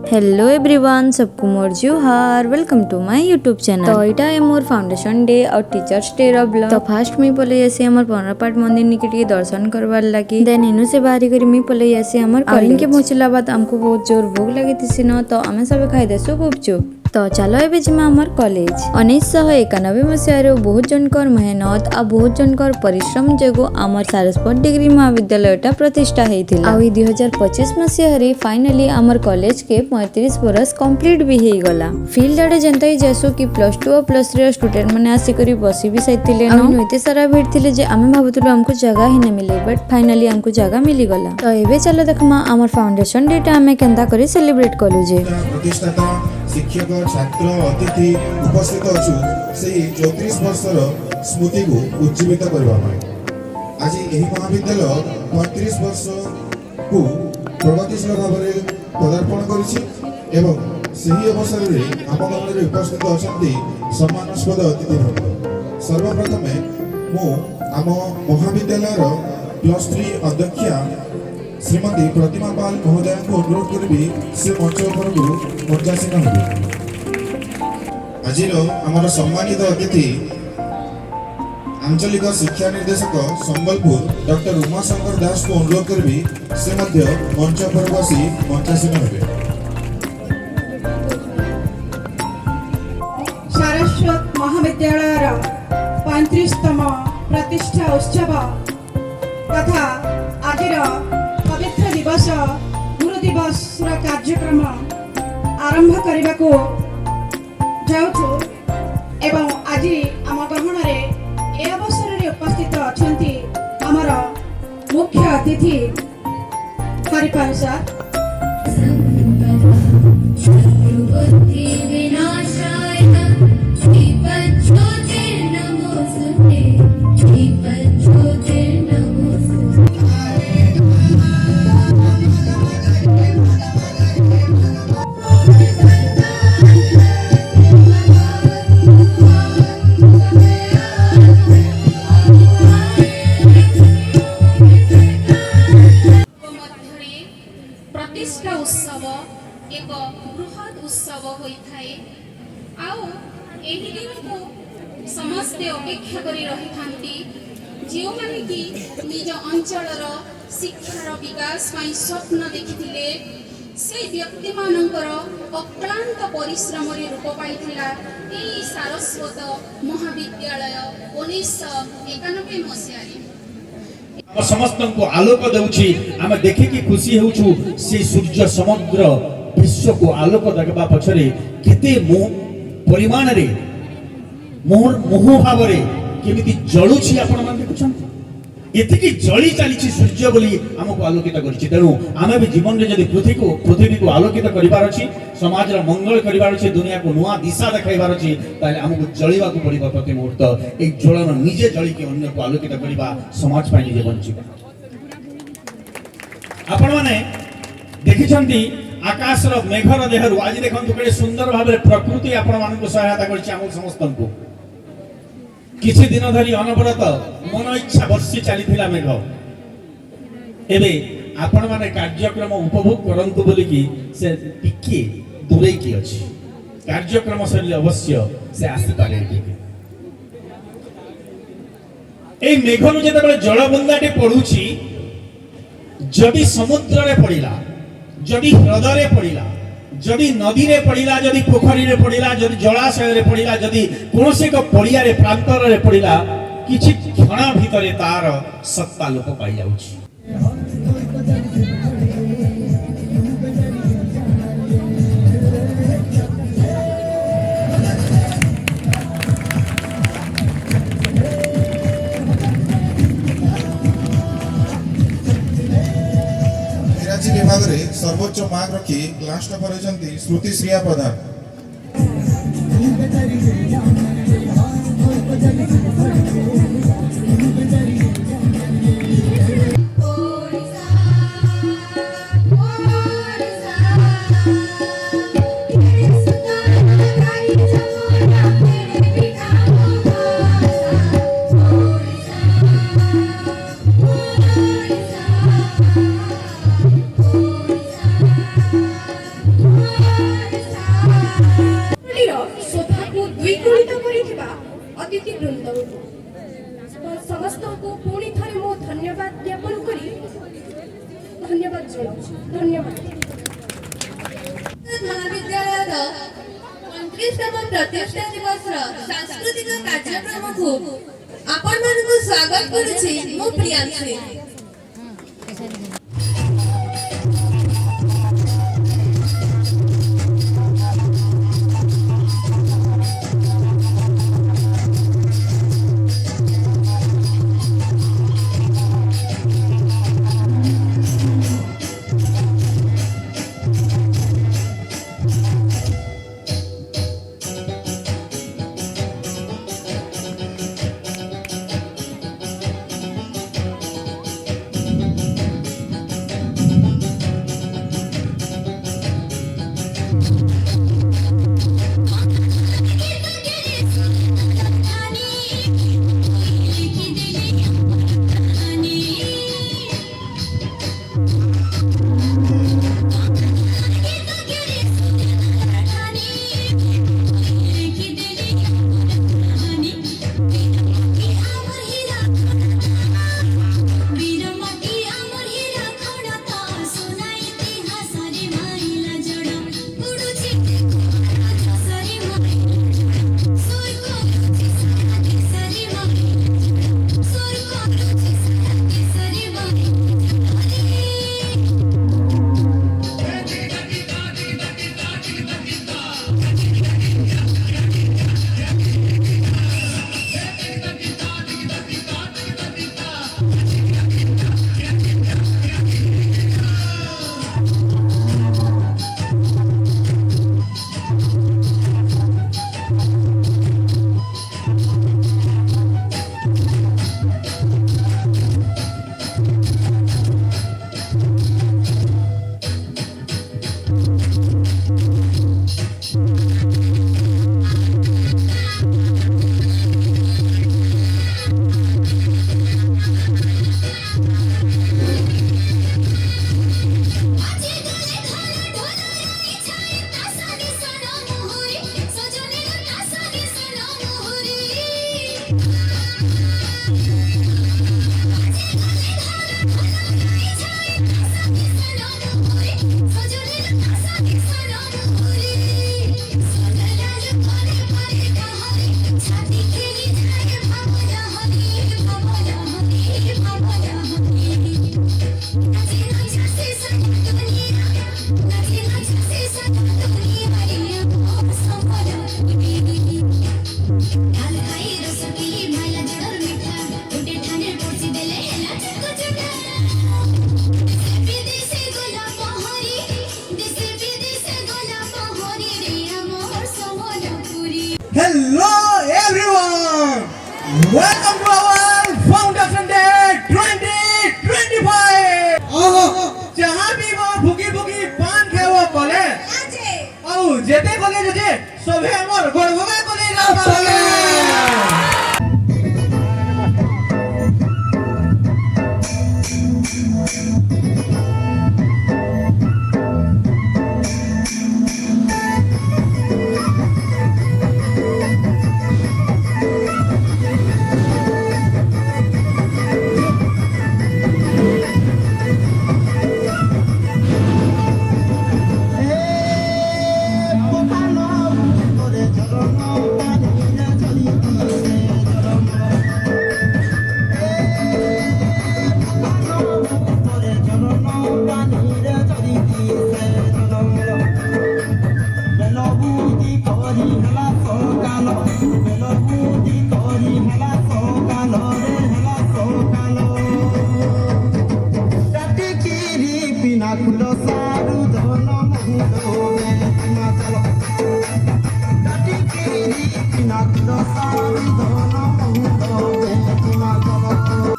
Hello everyone, सबको मोर जुहार। Welcome to my YouTube channel. तो इटा है मोर फाउंडेशन डे और टीचर्स डे रो ब्लॉग। तो फास्ट मी पले आसी हमर पनरपाट मंदिर निके टिके दर्शन करवार लागी। देन इनु से बाहरी करी मी पले आसी हमर कॉलेज के पहुंचला बाद हमको बहुत जोर भूख लगी थी न, तो आमे सब खाई देसु गुपचुप। तो चलो एबे जिमा हमर कॉलेज 1991 मसीह बहुत जनकर मेहनत आ बहुत जनकर परिश्रम जोगु आमर सारस्वत डिग्री महाविद्यालयटा प्रतिष्ठा हेतिला। आ 2025 मसीह रे फाइनली आमर कॉलेज के 35 बरस कंप्लीट भी हे गला। फील्ड आडे जनता ही जैसो कि +2 और +3 स्टूडेंट माने आसी करी बसी भी सैतिले न। एते सारा भीड़ थिले जे आमे भाबुतलु हमको जगह ही न मिले, बट फाइनली हमको जगह मिली गला। तो एबे चलो देखमा आमर फाउंडेशन डे टा आमे केंदा करी सेलिब्रेट कलु जे। प्रतिष्ठाता शिक्षक छात्र अतिथि उपस्थित अच्छु से 34 वर्षर स्मृति को उज्जीवित करने आज यही महाविद्यालय 35 वर्ष को प्रगतिशील भाव में पदार्पण कर अवसर में आम गमन उपस्थित अच्छा सम्मानस्पद अतिथि वृंद। सर्वप्रथमे मु आम महाविद्यालय +3 अध्यक्षा श्रीमती प्रतिमा पाल महोदय को अनुरोध करी से मंच उपरकू मंचासीन होंगे। आज आमर सम्मानित अतिथि आंचलिक शिक्षा निर्देशक संबलपुर डॉक्टर उमाशंकर दास को अनुरोध करी से मंच उपरकू आसी मंचासीन होंगे। सारस्वत महाविद्यालय 35तम प्रतिष्ठा उत्सव तथा आज पवित्र दिवस गुरु दिवस कार्यक्रम आरंभ करने को जाऊँ एवं आज आम ग्रहण ए अवसर में उपस्थित अच्छा आमर मुख्य अतिथि हरिपाल सर। प्रतिष्ठा उत्सव एक बृहत उत्सव होता है। एही दिन को समस्ते अपेक्षा करी रही थांती जो माने कि निज अंचलर शिक्षार विकास पाई स्वप्न देखिथिले से व्यक्ति मानकर अक्लांत परिश्रम रे रूप पाइथिला एही सारस्वत महाविद्यालय 1991 मसीह समस्त को आलोक देउछि। आमे देखि कि खुशी होउछु से सूर्य समग्र विश्व को आलोक देखबा पछरे केते परिमाण रे मोह भाव रे केमिति जळुछि आपण मान देखुछन। एति कि जळी चालिछि सूर्य बोली हमको आलोकित करछि। तेनु आमे भी जीवन रे जदि पृथ्वी को आलोकित करिवार अछि, समाज रा मंगल करिवार अछि, दुनिया को नुआ दिशा देखाइबार अछि, ताले हमको जळिबा को पड़िबा प्रति मुहूर्त। एक ज्वलन निजे जळी के अन्य को आलोकित करिबा समाज पाई निजे बंचिबा। आपण माने देखिछंती आकाश रो मेघर देहरु आज देखंतु केडे सुंदर भाबरे प्रकृति आपण मानको सहायता करछि हम समस्तनको। किछि दिन धरि अनवरत मन इच्छा वर्षी चलीथिला मेघ। एबे आपण माने कार्यक्रम उपभोग करंतु बोली कि से टिके दूरे की अछि। कार्यक्रम सरी अवश्य से आसी पाले टिके। ए मेघनु जेते बेले जल बुंदाटे पडुछि, जदि समुद्र रे पडिला, जदि हृदय रे पडिला, जदि नदी रे पडिला, जदि पोखरी रे पडिला, जदि जलाशय रे पडिला, जदि कोनोसी एक पडिया रे प्रांतर रे पडिला, किछि क्षण भितरे तार सत्ता लोप पाई जाउछि। विभाग रे सर्वोच्च मार्क रखी लास्ट पर होचंती श्रुति श्रिया प्रधान। धन्यवाद जणावुछु धन्यवाद महाविद्यालयର 29ତମ ପ୍ରତିଷ୍ଠା ଦିବସର ସାଂସ୍କୃତିକ କାର୍ଯ୍ୟକ୍ରମକୁ ଆପଣମାନଙ୍କୁ ସ୍ୱାଗତ କରୁଛି ମୁଁ Priyanshi. Hello everyone! Welcome to our Foundation Day 2025! जहाँ भी वो भुगी भुगी पान खाओ कॉलेज और जेते कॉलेज जे सभे हमर गड़बड़ा कॉलेज आबे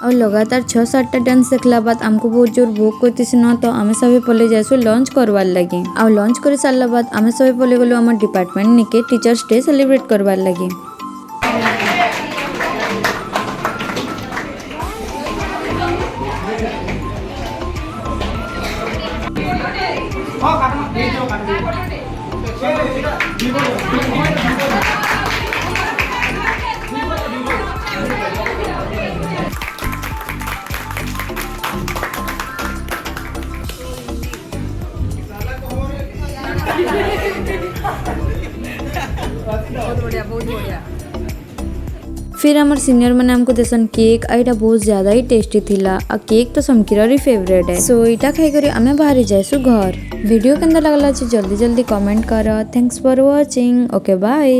और लगातार 6-7टा डांस देखला बाद हमको बहुत जोर भूख करती न तो आमे सभी पले जासु लंच करवार लगे और लंच कर सारा बाद आमे सभी पले गलु आम डिपार्टमेंट निके टीचर्स डे सेलिब्रेट करवार लगे। बढ़िया बहुत बढ़िया फिर हमारे सीनियर मैंने हमको देसन केक आ इटा बहुत ज्यादा ही टेस्टी थिला आ केक तो समकिरर ही फेवरेट है सो इटा खाई करी आमे बाहरी जाइसु घर वीडियो केंदा लगला जल्दी जल्दी कमेंट कर thanks for watching okay bye.